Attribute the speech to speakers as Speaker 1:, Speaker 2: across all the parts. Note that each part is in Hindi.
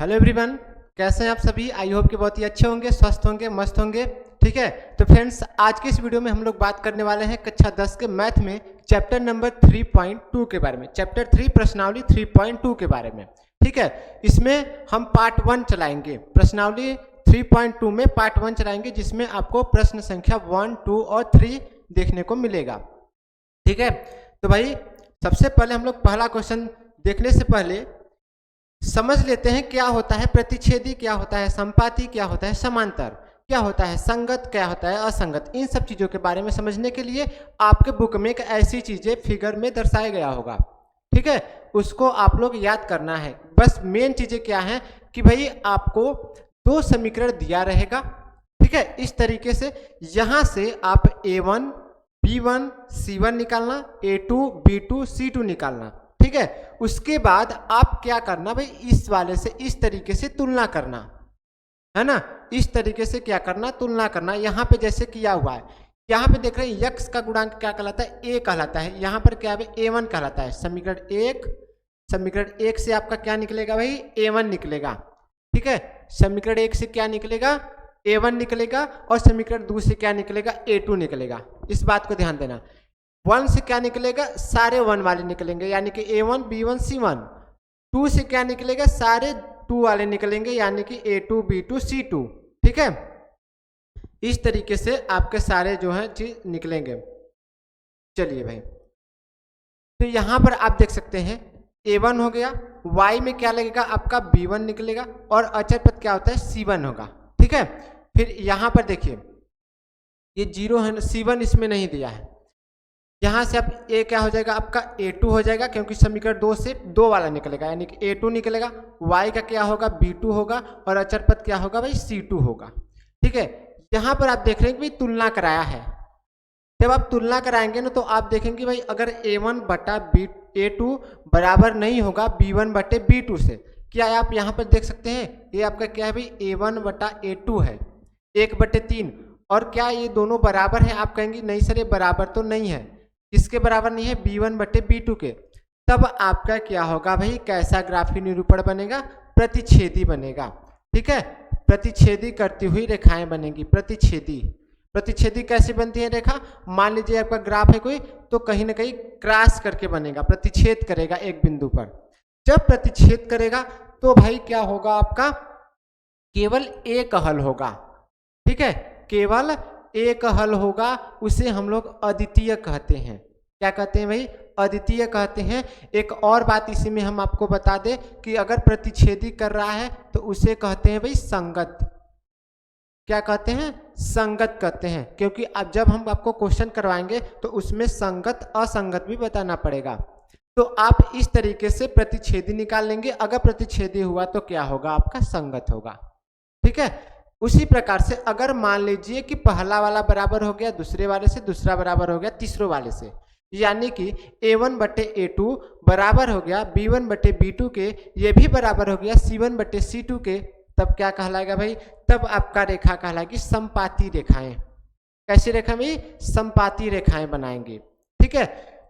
Speaker 1: हेलो एवरीवन, कैसे हैं आप सभी। आई होप कि बहुत ही अच्छे होंगे, स्वस्थ होंगे, मस्त होंगे। ठीक है, तो फ्रेंड्स आज के इस वीडियो में हम लोग बात करने वाले हैं कक्षा 10 के मैथ में चैप्टर नंबर 3.2 के बारे में, चैप्टर 3 प्रश्नावली 3.2 के बारे में। ठीक है, इसमें हम पार्ट 1 चलाएंगे, प्रश्नावली 3.2 में पार्ट 1 चलाएंगे, जिसमें आपको प्रश्न संख्या 1, 2 और 3 देखने को मिलेगा। ठीक है, तो भाई सबसे पहले हम लोग पहला क्वेश्चन देखने से पहले समझ लेते हैं क्या होता है प्रतिच्छेदी, क्या होता है संपाती, क्या होता है समांतर, क्या होता है संगत, क्या होता है असंगत। इन सब चीज़ों के बारे में समझने के लिए आपके बुक में एक ऐसी चीज़ें फिगर में दर्शाया गया होगा। ठीक है, उसको आप लोग याद करना है। बस मेन चीज़ें क्या हैं कि भाई आपको 2 समीकरण दिया रहेगा। ठीक है, इस तरीके से यहाँ से आप A1 B1 C1 निकालना, A2 B2 C2 निकालना। ठीक है, उसके बाद आप क्या करना भाई, इस वाले से इस तरीके से तुलना करना है ना। इस तरीके से क्या करना, तुलना करना। यहाँ पे जैसे किया हुआ है, यहाँ पे देख रहे हैं यक्स का गुणांक क्या कहलाता है, ए कहलाता है। यहाँ पर क्या है, A1 कहलाता है। समीकरण एक से आपका क्या निकलेगा भाई, A1 निकलेगा। ठीक है, समीकरण 1 से क्या निकलेगा, A1 निकलेगा, और समीकरण 2 से क्या निकलेगा, A2 निकलेगा। इस बात को ध्यान देना। 1 से क्या निकलेगा, सारे 1 वाले निकलेंगे, यानी कि A1 B1 C1। 2 से क्या निकलेगा, सारे 2 वाले निकलेंगे, यानी कि A2 B2 C2। ठीक है, इस तरीके से आपके सारे जो है चीज निकलेंगे। चलिए भाई, तो यहां पर आप देख सकते हैं A1 हो गया, Y में क्या लगेगा आपका B1 निकलेगा, और अचर पद क्या होता है C1 होगा। ठीक है, फिर यहां पर देखिए ये 0 है, C1 इसमें नहीं दिया है। यहाँ से आप ए क्या हो जाएगा आपका A2 हो जाएगा, क्योंकि समीकरण 2 से 2 वाला निकलेगा, यानी कि A2 निकलेगा। Y का क्या होगा, B2 होगा, और अचर पद क्या होगा भाई, C2 होगा। ठीक है, यहाँ पर आप देख रहे हैं कि भाई तुलना कराया है। जब आप तुलना कराएंगे ना, तो आप देखेंगे भाई अगर A1 बटा A2 बराबर नहीं होगा B1 बटे B2 से, क्या आप यहाँ पर देख सकते हैं, ये आपका क्या है भाई, A1 बटा A2 है 1/3। और क्या ये दोनों बराबर हैं, आप कहेंगे नहीं सर ये बराबर तो नहीं है। किसके बराबर नहीं है, B1 बटे B2 के। तब आपका क्या होगा भाई, कैसा ग्राफीय निरूपण बनेगा, प्रतिच्छेदी बनेगा। ठीक है, प्रतिच्छेदी करती हुई रेखाएं बनेंगी। प्रतिच्छेदी कैसे बनती है रेखा, मान लीजिए आपका ग्राफ है कोई, तो कहीं ना कहीं क्रॉस करके बनेगा, प्रतिच्छेद करेगा एक बिंदु पर। जब प्रतिच्छेद करेगा तो भाई क्या होगा आपका, केवल एक हल होगा। ठीक है, केवल एक हल होगा, उसे हम लोग अद्वितीय कहते हैं। क्या कहते हैं भाई, अद्वितीय कहते हैं। एक और बात इसी में हम आपको बता दें कि अगर प्रतिच्छेदी कर रहा है तो उसे कहते हैं भाई संगत। क्या कहते हैं, संगत कहते हैं, क्योंकि अब जब हम आपको क्वेश्चन करवाएंगे तो उसमें संगत असंगत भी बताना पड़ेगा। तो आप इस तरीके से प्रतिच्छेदी निकाल लेंगे। अगर प्रतिच्छेदी हुआ तो क्या होगा आपका, संगत होगा। ठीक है, उसी प्रकार से अगर मान लीजिए कि पहला वाला बराबर हो गया दूसरे वाले से, दूसरा बराबर हो गया तीसरे वाले से, यानी कि A1 बटे A2 बराबर हो गया B1 बटे B2 के, ये भी बराबर हो गया C1 बटे C2 के, तब क्या कहलाएगा भाई, तब आपका रेखा कहलाएगी संपाती रेखाएं। कैसी रेखा भाई, संपाती रेखाएं बनाएंगे। ठीक है,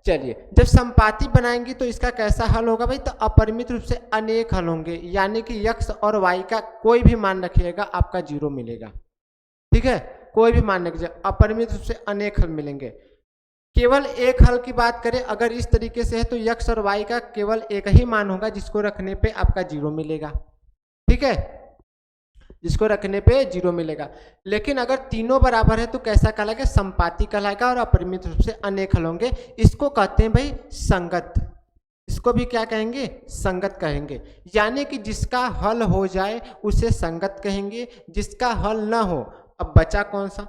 Speaker 1: चलिए जब संपाती बनाएंगी तो इसका कैसा हल होगा भाई, तो अपरिमित रूप से अनेक हल होंगे, यानी कि x और y का कोई भी मान रखिएगा आपका 0 मिलेगा। ठीक है, कोई भी मान रखिए, अपरिमित रूप से अनेक हल मिलेंगे। केवल एक हल की बात करें अगर इस तरीके से है तो x और y का केवल एक ही मान होगा, जिसको रखने पे आपका 0 मिलेगा। ठीक है, जिसको रखने पे 0 मिलेगा। लेकिन अगर तीनों बराबर है तो कैसा कहलाएगा, संपाती कहलाएगा, और अपरिमित रूप से अनेक हल होंगे। इसको कहते हैं भाई संगत। इसको भी क्या कहेंगे, संगत कहेंगे। यानी कि जिसका हल हो जाए उसे संगत कहेंगे, जिसका हल ना हो। अब बचा कौन सा,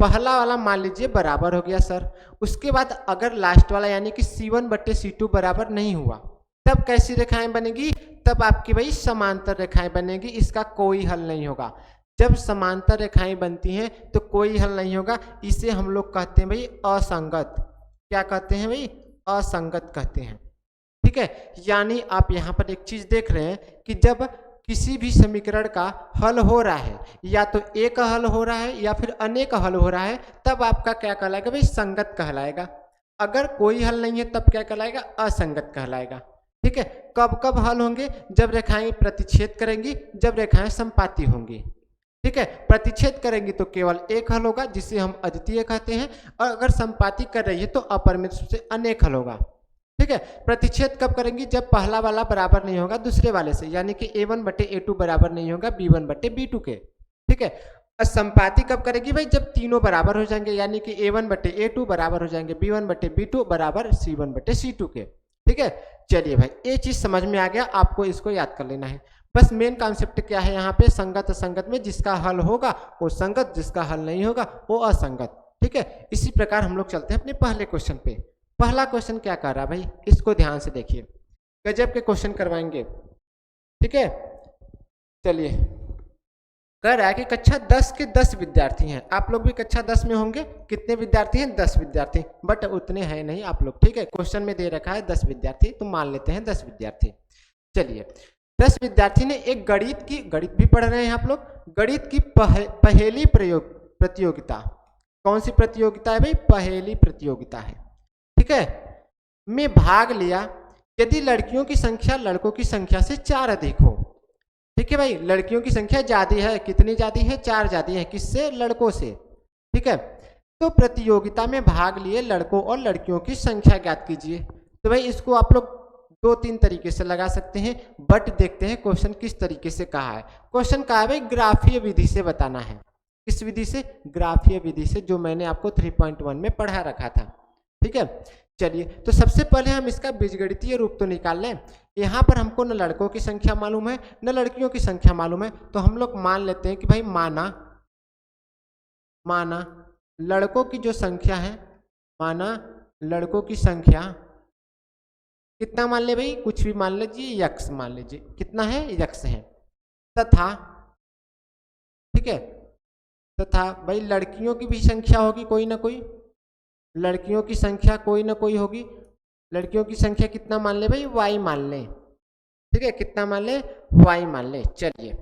Speaker 1: पहला वाला मान लीजिए बराबर हो गया सर, उसके बाद अगर लास्ट वाला यानी कि C1 बटे C2 बराबर नहीं हुआ, तब कैसी रेखाएं बनेगी, तब आपकी भाई समांतर रेखाएं बनेगी। इसका कोई हल नहीं होगा। जब समांतर रेखाएं बनती हैं तो कोई हल नहीं होगा, इसे हम लोग कहते हैं भाई असंगत। क्या कहते हैं भाई, असंगत कहते हैं। ठीक है, यानी आप यहाँ पर एक चीज देख रहे हैं कि जब किसी भी समीकरण का हल हो रहा है, या तो एक हल हो रहा है या फिर अनेक हल हो रहा है, तब आपका क्या कहलाएगा भाई, संगत कहलाएगा। अगर कोई हल नहीं है तब क्या कहलाएगा, असंगत कहलाएगा। ठीक है। कब कब हल होंगे? जब रेखाएं प्रतिच्छेद करेंगी, जब रेखाएं समपाती होंगी। ठीक है, प्रतिच्छेद करेंगी तो केवल एक हल होगा जिसे हम अद्वितीय कहते हैं, और अगर समपाती कर रही है तो अपरिमित रूप से अनेक हल होगा। ठीक है, प्रतिच्छेद कब करेंगी? जब पहला वाला बराबर नहीं होगा दूसरे वाले से, यानी कि a1 बटे a2 बराबर नहीं होगा b1 बटे b2 के। ठीक है, और समपाती कब करेगी भाई? जब तीनों बराबर हो जाएंगे, यानी कि a1 बटे a2 बराबर हो जाएंगे b1 बटे b2 बराबर c1 बटे c2 के। ठीक है, चलिए भाई ये चीज समझ में आ गया, आपको इसको याद कर लेना है। बस मेन कॉन्सेप्ट क्या है यहाँ पे? संगत असंगत में जिसका हल होगा वो संगत, जिसका हल नहीं होगा वो असंगत। ठीक है, इसी प्रकार हम लोग चलते हैं अपने पहले क्वेश्चन पे। पहला क्वेश्चन क्या कर रहा है भाई? इसको ध्यान से देखिए, गजब के क्वेश्चन करवाएंगे। ठीक है, चलिए कह रहा है कि कक्षा 10 के 10 विद्यार्थी हैं। आप लोग भी कक्षा 10 में होंगे। कितने विद्यार्थी हैं? 10 विद्यार्थी, बट उतने हैं नहीं आप लोग। ठीक है, क्वेश्चन में दे रखा है 10 विद्यार्थी, तो मान लेते हैं 10 विद्यार्थी। चलिए 10 विद्यार्थी ने एक गणित भी पढ़ रहे हैं आप लोग, गणित की पहेली प्रतियोगिता। कौन सी प्रतियोगिता है भाई? पहेली प्रतियोगिता है। ठीक है, में भाग लिया यदि लड़कियों की संख्या लड़कों की संख्या से 4 अधिक हो। ठीक है भाई, लड़कियों की संख्या ज्यादा है, कितनी ज्यादा है? 4 ज्यादा है। किससे? लड़कों से। ठीक है, तो प्रतियोगिता में भाग लिए लड़कों और लड़कियों की संख्या ज्ञात कीजिए। तो भाई इसको आप लोग 2-3 तरीके से लगा सकते हैं, बट देखते हैं क्वेश्चन किस तरीके से कहा है। क्वेश्चन कहा है भाई ग्राफीय विधि से बताना है। किस विधि से? ग्राफीय विधि से, जो मैंने आपको 3.1 में पढ़ा रखा था। ठीक है, चलिए तो सबसे पहले हम इसका बीजगणितीय रूप तो निकाल लें। यहाँ पर हमको न लड़कों की संख्या मालूम है न लड़कियों की संख्या मालूम है, तो हम लोग मान लेते हैं कि भाई माना लड़कों की जो संख्या है, माना लड़कों की संख्या कितना मान ले भाई? कुछ भी मान लीजिए, यक्स मान लीजिए। कितना है? यक्स है। तथा ठीक है, तथा भाई लड़कियों की भी संख्या होगी कोई ना कोई, लड़कियों की संख्या कोई ना कोई होगी। लड़कियों की संख्या कितना मान ले भाई? y मान ले। ठीक है, कितना मान ले? y मान ले। चलिए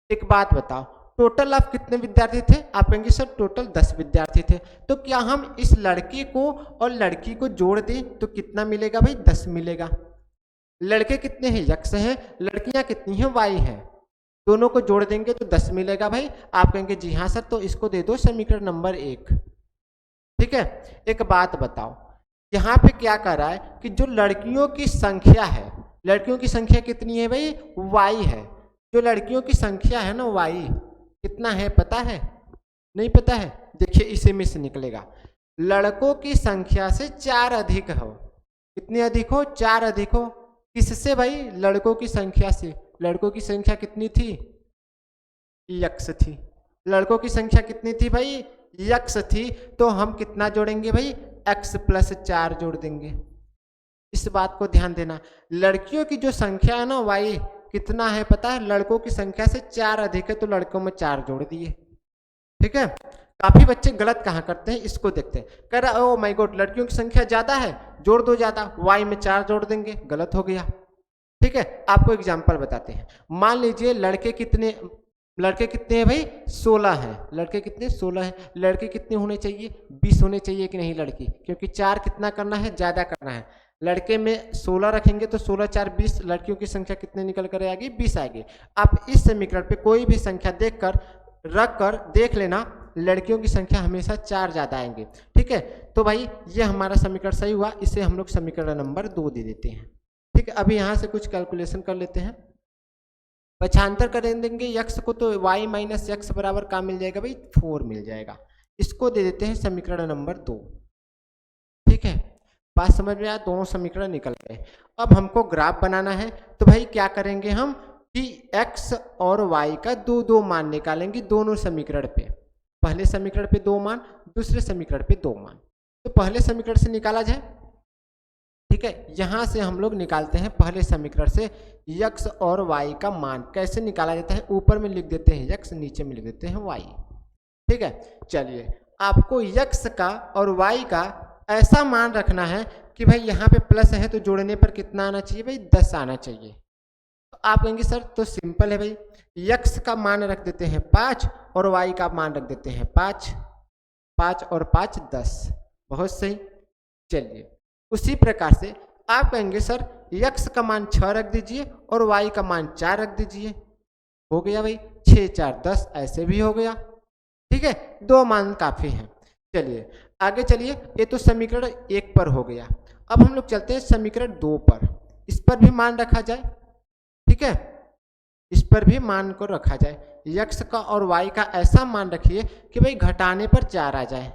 Speaker 1: एक बात बताओ, टोटल आप कितने विद्यार्थी थे? आप कहेंगे सर टोटल 10 विद्यार्थी थे। तो क्या हम इस लड़के को और लड़की को जोड़ दें तो कितना मिलेगा भाई? 10 मिलेगा। लड़के कितने हैं? यक्स हैं। लड़कियां कितनी हैं? y हैं। दोनों को जोड़ देंगे तो 10 मिलेगा भाई। आप कहेंगे जी हाँ सर, तो इसको दे दो समीकरण नंबर 1। ठीक है, एक बात बताओ, यहाँ पे क्या कर रहा है कि जो लड़कियों की संख्या है, लड़कियों की संख्या कितनी है भाई? y है। जो लड़कियों की संख्या है ना y, कितना है पता है? नहीं पता है? देखिए इसे में से निकलेगा, लड़कों की संख्या से 4 अधिक हो। कितने अधिक हो? 4 अधिक हो। किससे भाई? लड़कों की संख्या से। लड़कों की संख्या कितनी थी? यक्स थी। लड़कों की संख्या कितनी थी भाई? यक्स थी। तो हम कितना जोड़ेंगे भाई? x प्लस 4 जोड़ देंगे। इस बात को ध्यान देना, लड़कियों की जो संख्या है ना y, कितना है पता है? लड़कों की संख्या से 4 अधिक है, तो लड़कों में 4 जोड़ दिए। ठीक है, काफी बच्चे गलत कहाँ करते हैं इसको देखते हैं। कह रहा ओ माय गॉड लड़कियों की संख्या ज्यादा है, जोड़ दो ज्यादा, y में 4 जोड़ देंगे, गलत हो गया। ठीक है, आपको एग्जाम्पल बताते हैं। मान लीजिए लड़के कितने हैं भाई? 16 हैं। लड़के कितने? 16 हैं। लड़के कितने होने चाहिए? 20 होने चाहिए कि नहीं लड़की? क्योंकि 4 कितना करना है? ज्यादा करना है। लड़के में 16 रखेंगे तो 16 4 20, लड़कियों की संख्या कितने निकल कर आएगी? 20 आएगी। आप इस समीकरण पे कोई भी संख्या रख कर देख लेना, लड़कियों की संख्या हमेशा 4 ज्यादा आएंगे। ठीक है, तो भाई ये हमारा समीकरण सही हुआ, इसे हम लोग समीकरण नंबर 2 दे देते हैं। ठीक है, अभी यहाँ से कुछ कैलकुलेशन कर लेते हैं। पक्षांतर कर देंगे यक्स को, तो y माइनस यक्स बराबर क्या मिल जाएगा भाई? 4 मिल जाएगा। इसको दे देते हैं समीकरण नंबर 2। ठीक है, बात समझ में आया? दोनों समीकरण निकल गए। अब हमको ग्राफ बनाना है, तो भाई क्या करेंगे हम कि x और y का 2 मान निकालेंगे दोनों समीकरण पे। पहले समीकरण पे 2 मान, दूसरे समीकरण पे 2 मान। तो पहले समीकरण से निकाला जाए। ठीक है, यहां से हम लोग निकालते हैं पहले समीकरण से x और y का मान। कैसे निकाला जाता है? ऊपर में लिख देते हैं x, नीचे में लिख देते हैं y। ठीक है, चलिए आपको x का और y का ऐसा मान रखना है कि भाई यहाँ पे प्लस है तो जोड़ने पर कितना आना चाहिए भाई? 10 आना चाहिए। तो आप कहेंगे सर तो सिंपल है भाई, x का मान रख देते हैं 5 और y का मान रख देते हैं 5। 5 और 5 10, बहुत सही। चलिए उसी प्रकार से आप कहेंगे सर x का मान 6 रख दीजिए और y का मान 4 रख दीजिए। हो गया भाई, 6 4 10, ऐसे भी हो गया। ठीक है, 2 मान काफी हैं। चलिए आगे चलिए, ये तो समीकरण 1 पर हो गया। अब हम लोग चलते हैं समीकरण 2 पर। इस पर भी मान रखा जाए। ठीक है, इस पर भी मान को रखा जाए। x का और y का ऐसा मान रखिए कि भाई घटाने पर 4 आ जाए।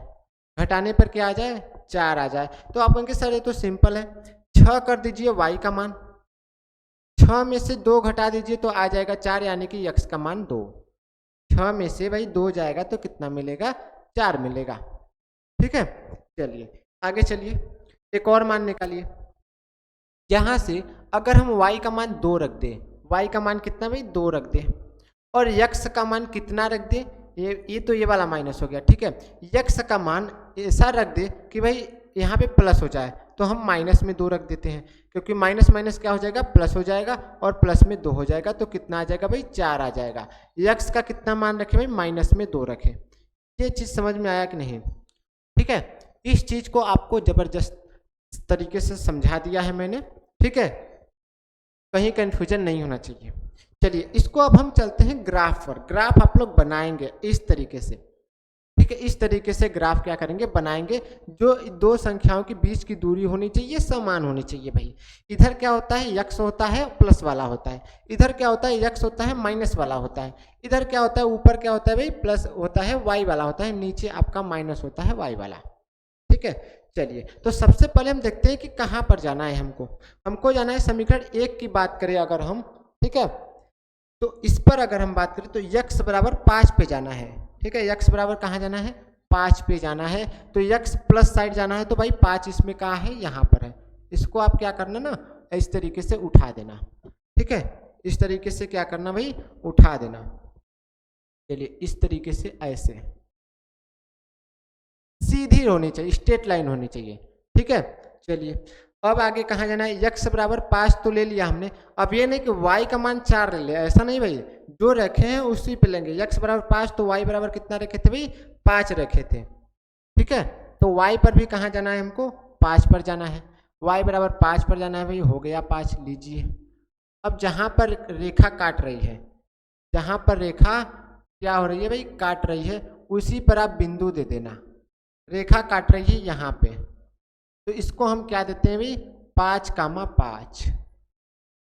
Speaker 1: घटाने पर क्या आ जाए? 4 आ जाए। तो आप कहेंगे सर ये तो सिंपल है, 6 कर दीजिए y का मान, 6 में से 2 घटा दीजिए तो आ जाएगा 4, यानी कि x का मान 2। 6 में से भाई 2 जाएगा तो कितना मिलेगा? 4 मिलेगा। ठीक है, चलिए आगे चलिए, एक और मान निकालिए। यहाँ से अगर हम y का मान 2 रख दें, y का मान कितना भाई? 2 रख दें, और x का मान कितना रख दें? ये तो ये वाला माइनस हो गया। ठीक है, x का मान ऐसा रख दे कि भाई यहाँ पे प्लस हो जाए, तो हम माइनस में 2 रख देते हैं, क्योंकि माइनस माइनस क्या हो जाएगा? प्लस हो जाएगा, और प्लस में 2 हो जाएगा, तो कितना आ जाएगा भाई? 4 आ जाएगा। x का कितना मान रखें भाई? माइनस में 2 रखें। ये चीज़ समझ में आया कि नहीं? ठीक है, इस चीज़ को आपको जबरदस्त तरीके से समझा दिया है मैंने। ठीक है, कहीं कंफ्यूजन नहीं होना चाहिए। चलिए इसको अब हम चलते हैं ग्राफ पर। ग्राफ आप लोग बनाएंगे इस तरीके से। ठीक है, इस तरीके से ग्राफ क्या करेंगे? बनाएंगे। जो दो संख्याओं के बीच की दूरी होनी चाहिए समान होनी चाहिए भाई। इधर क्या होता है? x होता है प्लस वाला होता है, इधर क्या होता है? x होता है माइनस वाला होता है, इधर क्या होता है? ऊपर क्या होता है भाई? प्लस होता है, y वाला होता है, नीचे आपका माइनस होता है, y वाला। ठीक है, चलिए तो सबसे पहले हम देखते हैं कि कहाँ पर जाना है हमको जाना है समीकरण 1 की बात करें अगर हम। ठीक है, तो इस पर अगर हम बात करें तो x बराबर 5 पे जाना है। ठीक है, x बराबर कहाँ जाना है? 5 पे जाना है। तो x प्लस साइड जाना है, तो भाई 5 इसमें कहाँ है? यहाँ पर है। इसको आप क्या करना ना, इस तरीके से उठा देना। ठीक है, इस तरीके से क्या करना भाई? उठा देना। चलिए इस तरीके से ऐसे सीधी होनी चाहिए, स्ट्रेट लाइन होनी चाहिए। ठीक है, चलिए अब आगे कहाँ जाना है? x बराबर 5 तो ले लिया हमने। अब ये नहीं कि y का मान 4 ले लिया, ऐसा नहीं भाई, जो रखे हैं उसी पे लेंगे। x बराबर 5 तो y बराबर कितना रखे थे भाई? 5 रखे थे। ठीक है, तो y पर भी कहाँ जाना है हमको? 5 पर जाना है। y बराबर 5 पर जाना है भाई, हो गया 5, लीजिए। अब जहाँ पर रेखा काट रही है, जहाँ पर रेखा क्या हो रही है भाई? काट रही है, उसी पर आप बिंदु दे देना। रेखा काट रही है यहाँ पे, तो इसको हम क्या देते हैं भाई? 5,5।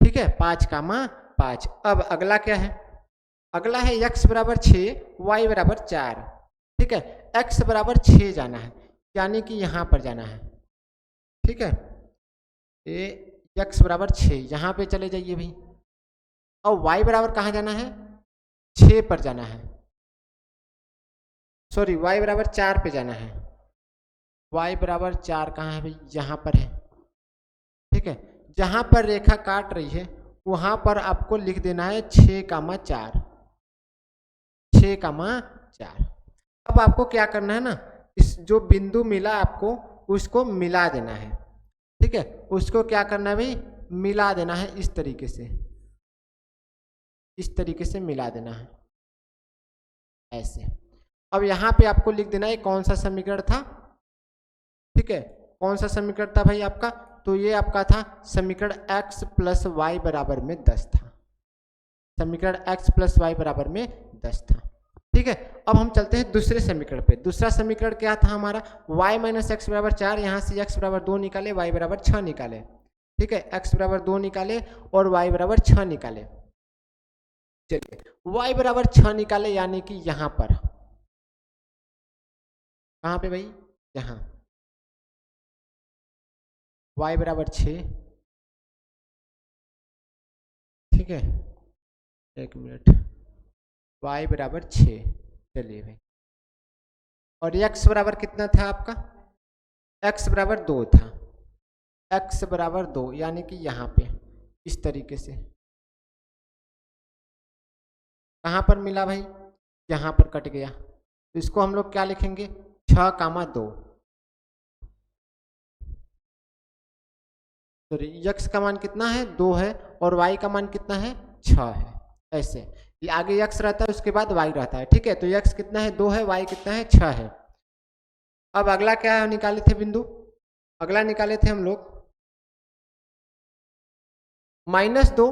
Speaker 1: ठीक है, 5,5। अब अगला क्या है? अगला है x बराबर 6, y बराबर 4। ठीक है, x बराबर 6 जाना है, यानी कि यहाँ पर जाना है। ठीक है, ये x बराबर 6, यहाँ पे चले जाइए भाई। और y बराबर कहाँ जाना है? 6 पर जाना है, सॉरी y बराबर 4 पे जाना है। y बराबर 4 कहाँ है भाई? यहाँ पर है। ठीक है, जहाँ पर रेखा काट रही है वहाँ पर आपको लिख देना है 6,4। 6,4। अब आपको क्या करना है ना, इस जो बिंदु मिला आपको उसको मिला देना है। ठीक है, उसको क्या करना है भाई? मिला देना है इस तरीके से, इस तरीके से मिला देना है ऐसे। अब यहाँ पे आपको लिख देना है कौन सा समीकरण था। ठीक है, कौन सा समीकरण था भाई आपका? तो ये आपका था समीकरण x प्लस वाई बराबर में 10 था। समीकरण x प्लस वाई बराबर में 10 था। ठीक है, अब हम चलते हैं दूसरे समीकरण पे। दूसरा समीकरण क्या था हमारा? y माइनस एक्स बराबर 4, यहाँ से x बराबर 2 निकाले, y बराबर 6 निकाले। ठीक है, x बराबर 2 निकाले और y बराबर 6 निकाले। चलिए y बराबर 6 निकाले, यानी कि यहाँ पर, कहाँ पे भाई? यहाँ y बराबर 6। ठीक है, एक मिनट, y बराबर 6। चलिए भाई, और x बराबर कितना था आपका? x बराबर 2 था। x बराबर 2 यानी कि यहाँ पे इस तरीके से। कहाँ पर मिला भाई? यहाँ पर कट गया, तो इसको हम लोग क्या लिखेंगे? 6,2। सॉरी, x का मान कितना है? 2 है, और y का मान कितना है? 6 है। ऐसे ये आगे x रहता है, उसके बाद y रहता है। ठीक है, तो x कितना है? 2 है, y कितना है? 6 है। अब अगला क्या निकाले थे बिंदु? अगला निकाले थे हम लोग -2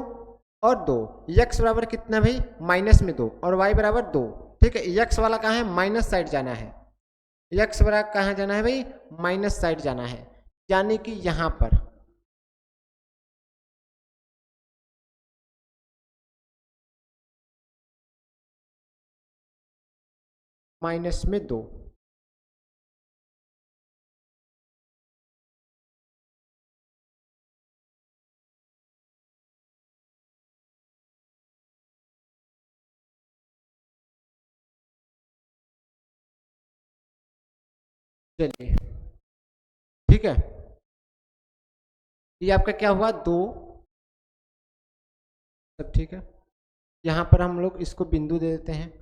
Speaker 1: और 2, x बराबर कितना भाई -2 और y बराबर 2। ठीक है, x वाला कहाँ है, माइनस साइड जाना है, x बराबर कहाँ जाना है भाई, माइनस साइड जाना है, यानी कि यहाँ पर -2। चलिए ठीक है, ये आपका क्या हुआ 2, सब ठीक है। यहाँ पर हम लोग इसको बिंदु दे देते हैं।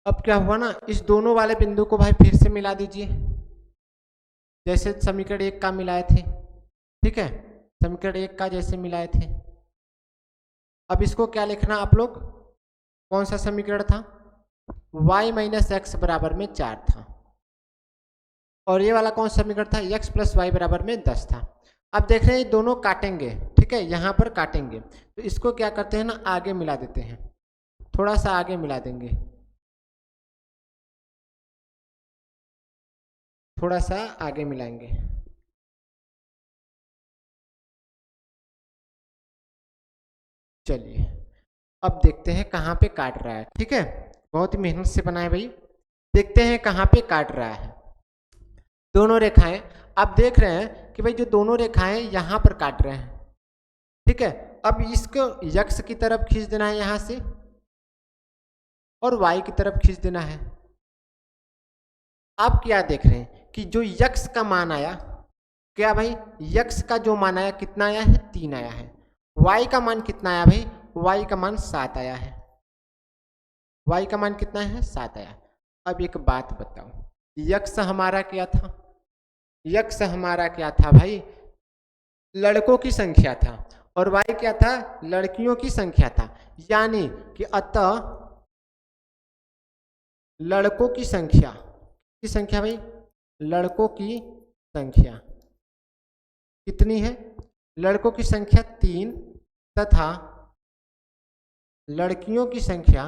Speaker 1: अब क्या हुआ ना, इस दोनों वाले बिंदु को भाई फिर से मिला दीजिए, जैसे समीकरण 1 का मिलाए थे। ठीक है, समीकरण 1 का जैसे मिलाए थे। अब इसको क्या लिखना आप लोग, कौन सा समीकरण था, y माइनस एक्स बराबर में 4 था, और ये वाला कौन सा समीकरण था, x प्लस वाई बराबर में 10 था। अब देख रहे हैं ये दोनों काटेंगे, ठीक है, यहाँ पर काटेंगे, तो इसको क्या करते हैं ना, आगे मिला देते हैं, थोड़ा सा आगे मिला देंगे, थोड़ा सा आगे मिलाएंगे। चलिए अब देखते हैं कहाँ पे काट रहा है। ठीक है, बहुत ही मेहनत से बनाए भाई, देखते हैं कहाँ पे काट रहा है। दोनों रेखाएं आप देख रहे हैं कि भाई जो दोनों रेखाएं यहाँ पर काट रहे हैं। ठीक है, अब इसको यक्स की तरफ खींच देना है यहाँ से, और वाई की तरफ खींच देना है। आप क्या देख रहे हैं कि जो यक्स का मान आया, क्या भाई यक्स का जो मान आया कितना आया है, 3 आया है। वाई का मान कितना आया भाई, वाई का मान 7 आया है, वाई का मान कितना है, 7 आया। अब एक बात बताओ, यक्स हमारा क्या था, यक्स हमारा क्या था भाई, लड़कों की संख्या था, और वाई क्या था, लड़कियों की संख्या था, यानी कि अतः लड़कों की संख्या भाई, लड़कों की संख्या कितनी है, लड़कों की संख्या 3 तथा लड़कियों की संख्या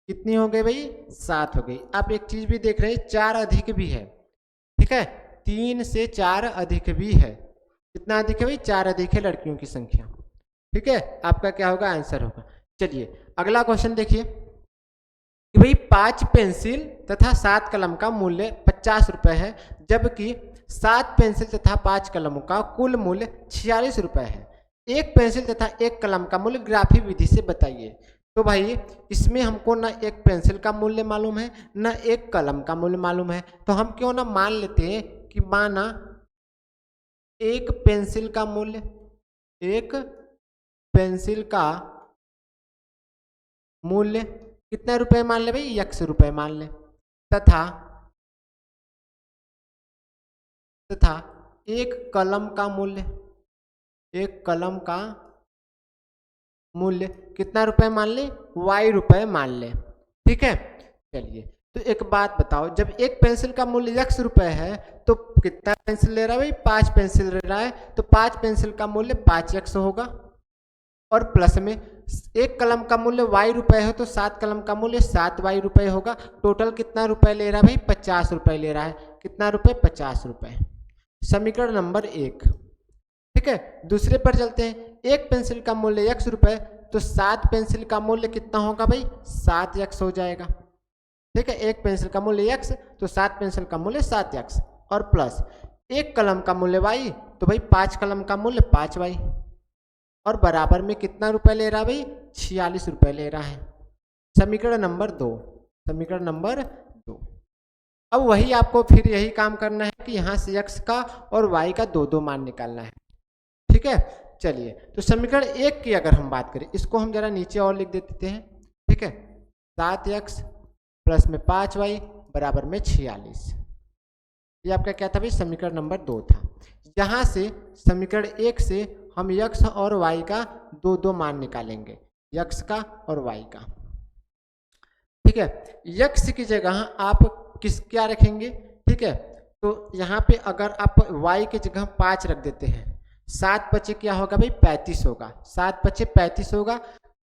Speaker 1: कितनी हो गई भाई, 7 हो गई। आप एक चीज भी देख रहे हैं, 4 अधिक भी है। ठीक है, 3 से 4 अधिक भी है, कितना अधिक है भाई, 4 अधिक है लड़कियों की संख्या। ठीक है, आपका क्या होगा, आंसर होगा। चलिए अगला क्वेश्चन देखिए कि भाई 5 पेंसिल तथा 7 कलम का मूल्य 50 रुपए है, जबकि 7 पेंसिल तथा 5 कलमों का कुल मूल्य 46 रुपए है। एक पेंसिल तथा एक कलम का मूल्य ग्राफी विधि से बताइए। तो भाई इसमें हमको ना एक पेंसिल का मूल्य मालूम है, ना एक कलम का मूल्य मालूम है, तो हम क्यों ना मान लेते हैं कि माना एक पेंसिल का मूल्य, एक पेंसिल का मूल्य कितना रुपए मान ले भाई, 100 रुपए मान ले, तथा एक कलम का मूल्य, एक कलम का मूल्य कितना रुपए मान ले, y रुपए मान ले। ठीक है, चलिए तो एक बात बताओ, जब एक पेंसिल का मूल्य 100 रुपए है तो कितना पेंसिल ले रहा है भाई, 5 पेंसिल ले रहा है, तो 5 पेंसिल का मूल्य 5x होगा, और प्लस में एक कलम का मूल्य y रुपए है तो 7 कलम का मूल्य 7y रुपए होगा। टोटल कितना रुपए ले रहा है भाई, 50 रुपए ले रहा है। कितना रुपए, 50 रुपए। समीकरण नंबर 1। ठीक है, दूसरे पर चलते हैं। एक पेंसिल का मूल्य x रुपए, तो 7 पेंसिल का मूल्य कितना होगा भाई, 7x हो जाएगा। ठीक है, एक पेंसिल का मूल्य x, तो 7 पेंसिल का मूल्य 7x, और प्लस एक कलम का मूल्य y, तो भाई 5 कलम का मूल्य 5y। और बराबर में कितना रुपए ले रहा है भाई, 46 रुपए ले रहा है। समीकरण नंबर 2, समीकरण नंबर 2। अब वही आपको फिर यही काम करना है कि यहाँ से x का और y का दो दो मान निकालना है। ठीक है, चलिए तो समीकरण 1 की अगर हम बात करें, इसको हम जरा नीचे और लिख देते हैं। ठीक है, 7x प्लस में 5y बराबर में 46। ये आपका क्या था भाई, समीकरण नंबर 2 था। यहाँ से समीकरण 1 से हम x और y का दो दो मान निकालेंगे, x का और y का। ठीक है, x की जगह आप क्या रखेंगे। ठीक है, तो यहाँ पे अगर आप y की जगह 5 रख देते हैं, 7 बचे क्या होगा भाई, 35 होगा। 7 बचे 35 होगा।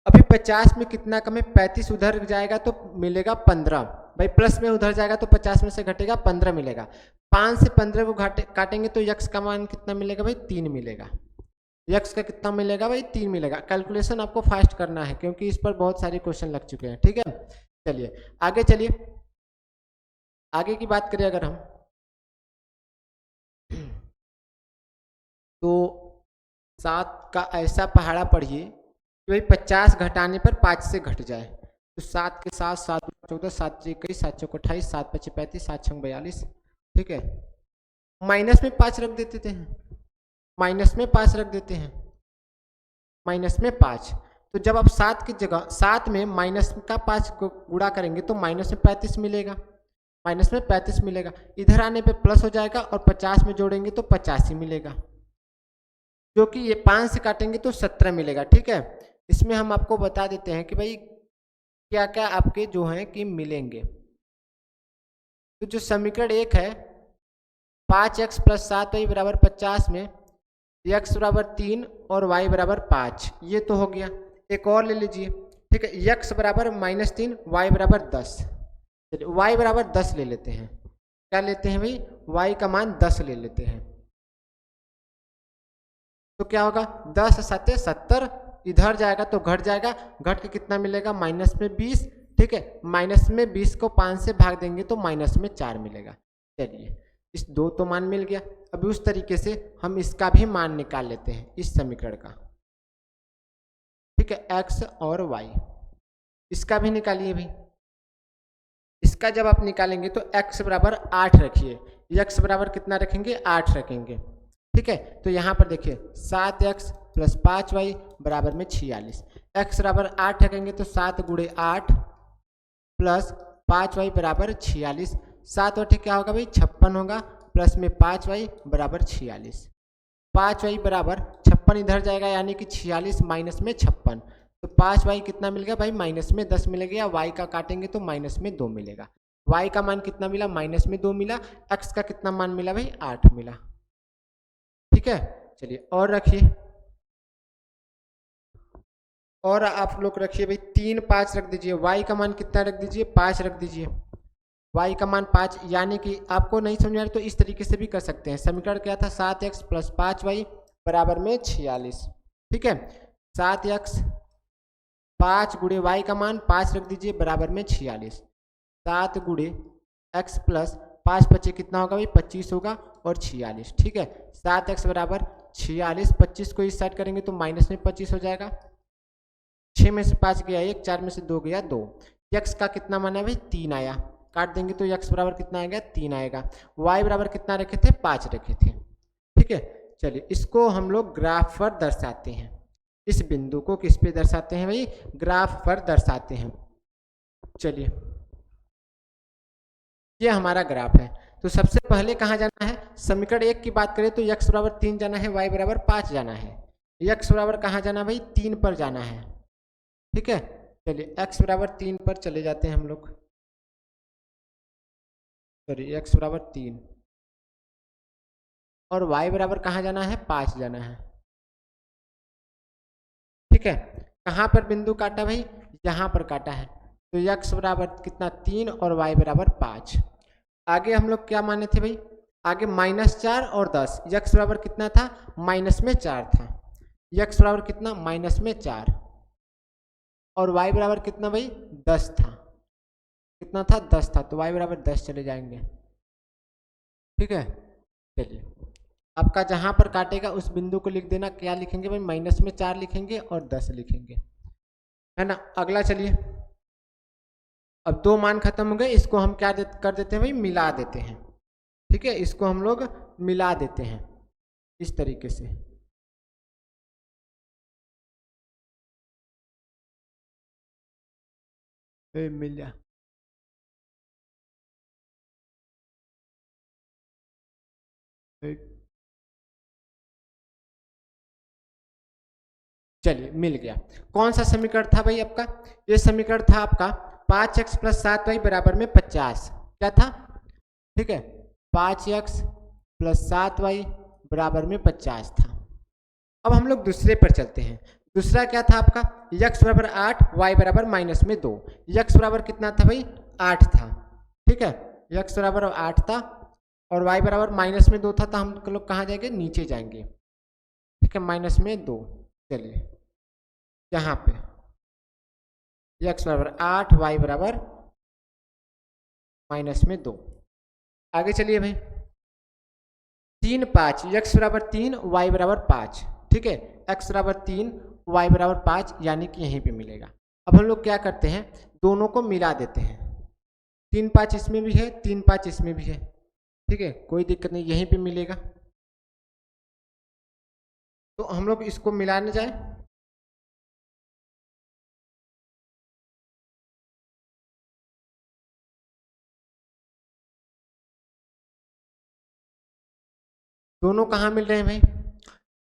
Speaker 1: अभी 50 में कितना कम है, 35 उधर जाएगा तो मिलेगा 15 भाई, प्लस में उधर जाएगा तो 50 में से घटेगा 15 मिलेगा। 5 से 15 को काटेंगे तो x का मान कितना मिलेगा भाई, 3 मिलेगा। x का कितना मिलेगा भाई, 3 मिलेगा। कैलकुलेशन आपको फास्ट करना है क्योंकि इस पर बहुत सारे क्वेश्चन लग चुके हैं। ठीक है, चलिए आगे चलिए, आगे की बात करें अगर हम, तो 7 का ऐसा पहाड़ा पढ़िए कि भाई 50 घटाने पर 5 से घट जाए। तो 7 के साथ 7 14 7 21 7 चौक 28 7 5 35 7 6 42। ठीक है, माइनस में 5 रख देते थे, माइनस में 5 रख देते हैं, माइनस में 5। तो जब आप 7 की जगह 7 में माइनस का 5 को गुणा करेंगे तो माइनस में 35 मिलेगा, माइनस में 35 मिलेगा। इधर आने पे प्लस हो जाएगा और 50 में जोड़ेंगे तो 85 मिलेगा, जो कि ये 5 से काटेंगे तो 17 मिलेगा। ठीक है, इसमें हम आपको बता देते हैं कि भाई क्या क्या आपके जो हैं कि मिलेंगे। तो जो समीकरण 1 है, 5x प्लस 7y बराबर 50 में x बराबर 3 और y बराबर 5, ये तो हो गया। एक और ले लीजिए। ठीक है, x बराबर -3 y बराबर 10। चलिए y बराबर 10 ले लेते हैं। क्या लेते हैं भाई, y का मान 10 ले लेते हैं। तो क्या होगा, 10 7 70, इधर जाएगा तो घट जाएगा, घट के कितना मिलेगा, माइनस में 20। ठीक है, माइनस में 20 को 5 से भाग देंगे तो माइनस में 4 मिलेगा। चलिए इस दो तो मान मिल गया। अभी उस तरीके से हम इसका भी मान निकाल लेते हैं, इस समीकरण का। ठीक है, x और y, इसका भी निकालिए भाई। इसका जब आप निकालेंगे तो x बराबर 8 रखिए, x बराबर कितना रखेंगे, 8 रखेंगे। ठीक है, तो यहाँ पर देखिए 7x प्लस 5y बराबर में 46। x बराबर 8 रखेंगे तो 7 गुणे 8 प्लस 5y बराबर 46। 7 बटे क्या होगा भाई, 56 होगा, प्लस में 5y बराबर 46। 5y बराबर 56 इधर जाएगा यानी कि 46 माइनस में 56, तो 5y कितना मिल गया भाई, माइनस में 10 मिल गया। y का काटेंगे तो माइनस में 2 मिलेगा। y का मान कितना मिला, माइनस में 2 मिला। x का कितना मान मिला भाई, 8 मिला। ठीक है, चलिए और रखिए, और आप लोग रखिए भाई 3 5 रख दीजिए। y का मान कितना रख दीजिए, 5 रख दीजिए। y का मान 5, यानी कि आपको नहीं समझ आ रहा तो इस तरीके से भी कर सकते हैं। समीकरण क्या था, 7x प्लस 5y बराबर में 46। ठीक है, 7x 5 गुणे y का मान 5 रख दीजिए बराबर में 46। 7 गुणे x प्लस 5 बचे कितना होगा भाई, 25 होगा और 46। ठीक है, 7x बराबर 46, 25 को इस साइड करेंगे तो माइनस में 25 हो जाएगा। 6 में से 5 गया 1, 4 में से 2 गया 2। x का कितना मान है भाई, 3 आया। काट देंगे तो x बराबर कितना आएगा, 3 आएगा। y बराबर कितना रखे थे, 5 रखे थे। ठीक है, चलिए इसको हम लोग ग्राफ पर दर्शाते हैं। इस बिंदु को किस पे दर्शाते हैं भाई, ग्राफ पर दर्शाते हैं। चलिए ये हमारा ग्राफ है। तो सबसे पहले कहाँ जाना है, समीकरण 1 की बात करें तो x बराबर 3 जाना है, y बराबर 5 जाना है। x बराबर कहाँ जाना भाई, 3 पर जाना है। ठीक है, चलिए x बराबर 3 पर चले जाते हैं हम लोग। सॉरी, x बराबर 3 और y बराबर कहाँ जाना है, 5 जाना है। ठीक है, कहाँ पर बिंदु काटा भाई, यहाँ पर काटा है। तो x बराबर कितना, 3 और y बराबर 5। आगे हम लोग क्या माने थे भाई, आगे -4 और 10। x बराबर कितना था, माइनस में 4 था। x बराबर कितना, माइनस में 4, और y बराबर कितना भाई, 10 था। कितना था, 10 था, तो y बराबर 10 चले जाएंगे। ठीक है, चलिए आपका जहाँ पर काटेगा उस बिंदु को लिख देना। क्या लिखेंगे भाई, माइनस में 4 लिखेंगे और 10 लिखेंगे, है ना। अगला चलिए, अब 2 मान खत्म हो गए, इसको हम क्या कर देते हैं भाई, मिला देते हैं। ठीक है, इसको हम लोग मिला देते हैं इस तरीके से। मिल जा, चलिए मिल गया। कौन सा समीकरण था भाई आपका, ये समीकरण था आपका 5x + 7y बराबर में 50। क्या था, ठीक है, 5x + 7y बराबर में 50 था। अब हम लोग दूसरे पर चलते हैं। दूसरा क्या था आपका, x बराबर 8, y बराबर -2। x बराबर कितना था भाई, 8 था। ठीक है, x बराबर 8 था और y बराबर -2 था, तो हम लोग कहाँ जाएंगे, नीचे जाएंगे। ठीक है, -2। चलिए यहाँ पे x बराबर 8, y बराबर -2। आगे चलिए भाई, 3, 5, x बराबर 3, y बराबर 5। ठीक है, x बराबर 3, y बराबर 5, यानी कि यहीं पे मिलेगा। अब हम लोग क्या करते हैं, दोनों को मिला देते हैं। 3, 5 इसमें भी है, 3, 5 इसमें भी है। ठीक है, कोई दिक्कत नहीं, यहीं पे मिलेगा। तो हम लोग इसको मिलाने जाए, दोनों कहाँ मिल रहे हैं भाई,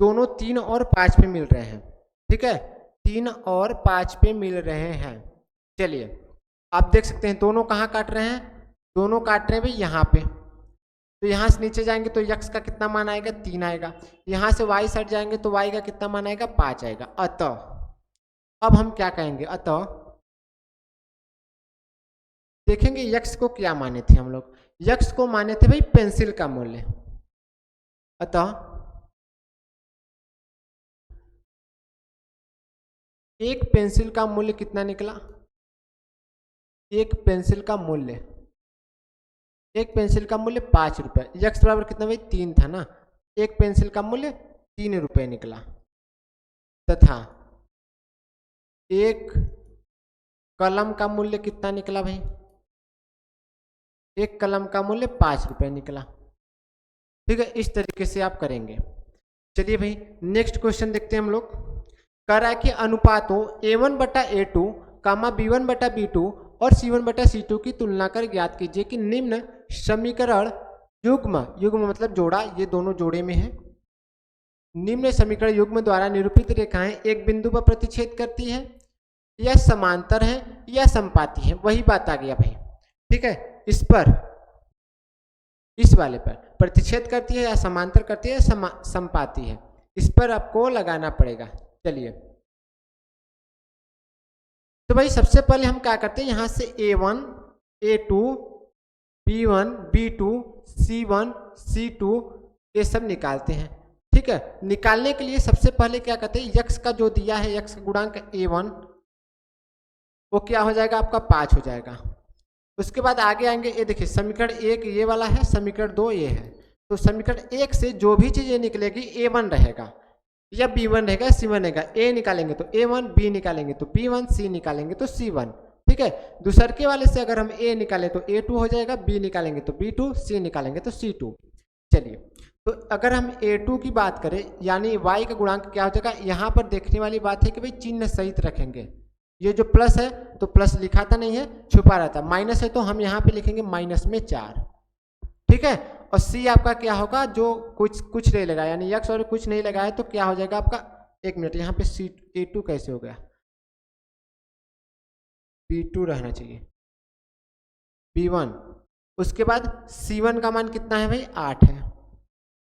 Speaker 1: दोनों 3 और 5 पे मिल रहे हैं। ठीक है, 3 और 5 पे मिल रहे हैं। चलिए आप देख सकते हैं दोनों कहाँ काट रहे हैं, दोनों काट रहे हैं भाई यहाँ पे। तो यहाँ से नीचे जाएंगे तो x का कितना मान आएगा, 3 आएगा। यहाँ से y साइड जाएंगे तो y का कितना मान आएगा, 5 आएगा। अतः अब हम क्या कहेंगे, अतः देखेंगे x को क्या माने थे हम लोग, x को माने थे भाई पेंसिल का मूल्य। अतः एक पेंसिल का मूल्य कितना निकला, एक पेंसिल का मूल्य, एक पेंसिल का मूल्य 5 रुपए। x बराबर कितना भाई, 3 था ना, एक पेंसिल का मूल्य 3 रुपए निकला। तथा एक कलम का मूल्य कितना निकला भाई, एक कलम का मूल्य 5 रुपए निकला। ठीक है, इस तरीके से आप करेंगे। चलिए भाई नेक्स्ट क्वेश्चन देखते हैं हम लोग। कह रहा है कि अनुपातों a1/a2, b1/b2 और c1/c2 की तुलना कर ज्ञात कीजिए कि निम्न समीकरण युग्म, युग्म मतलब जोड़ा, ये दोनों जोड़े में है, निम्न समीकरण युग्म द्वारा निरूपित रेखाएं एक बिंदु पर प्रतिच्छेद करती है, या समांतर है या समपाती है। वही बात आ गया भाई। ठीक है, इस पर, इस वाले पर प्रतिच्छेद करती है या समांतर करती है, समपाती है, इस पर आपको लगाना पड़ेगा। चलिए तो भाई सबसे पहले हम क्या करते हैं, यहाँ से a1, a2, b1, b2, c1, c2 ये सब निकालते हैं। ठीक है, निकालने के लिए सबसे पहले क्या करते हैं, x का जो दिया है, x का गुणांक a1 वो क्या हो जाएगा आपका, 5 हो जाएगा। उसके बाद आगे आएंगे, ये देखिए समीकरण 1 ये वाला है, समीकरण 2 ये है। तो समीकरण 1 से जो भी चीजें निकलेगी a1 रहेगा या b1 रहेगा, c1 रहेगा। a निकालेंगे तो a1, b निकालेंगे तो b1, c निकालेंगे तो c1। ठीक है, दूसरे वाले से अगर हम a निकालें तो a2 हो जाएगा, b निकालेंगे तो b2, c निकालेंगे तो c2। चलिए तो अगर हम a2 की बात करें, यानी y का गुणांक क्या हो जाएगा, यहाँ पर देखने वाली बात है कि भाई चिन्ह सहित रखेंगे। ये जो प्लस है तो प्लस लिखाता नहीं है, छुपा रहता, माइनस है तो हम यहाँ पे लिखेंगे -4। ठीक है, और c आपका क्या होगा, जो कुछ नहीं लगा, यानी x और कुछ नहीं लगा है तो क्या हो जाएगा आपका, एक मिनट, यहाँ पे a2 कैसे हो गया, b2 रहना चाहिए, b1। उसके बाद c1 का मान कितना है भाई, 8 है।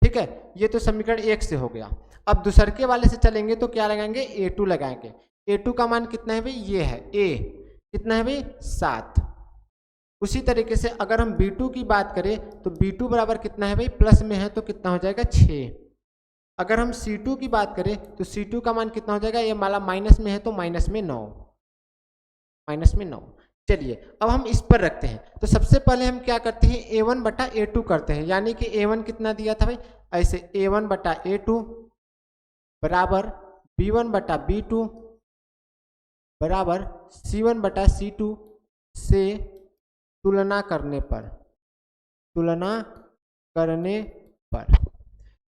Speaker 1: ठीक है, ये तो समीकरण 1 से हो गया। अब दूसरे वाले से चलेंगे तो क्या लगाएंगे, a2 लगाएंगे। a2 का मान कितना है भाई, ये है a, कितना है भाई, 7। उसी तरीके से अगर हम b2 की बात करें तो b2 बराबर कितना है भाई, प्लस में है तो कितना हो जाएगा, 6। अगर हम c2 की बात करें तो c2 का मान कितना हो जाएगा, ये माला माइनस में है तो -9, -9। चलिए अब हम इस पर रखते हैं। तो सबसे पहले हम क्या करते हैं, a1 बटा a2 करते हैं, यानी कि a1 कितना दिया था भाई, ऐसे a1 बटा a2 बराबर b1 बटा b2 बराबर c1 बटा c2 से तुलना करने पर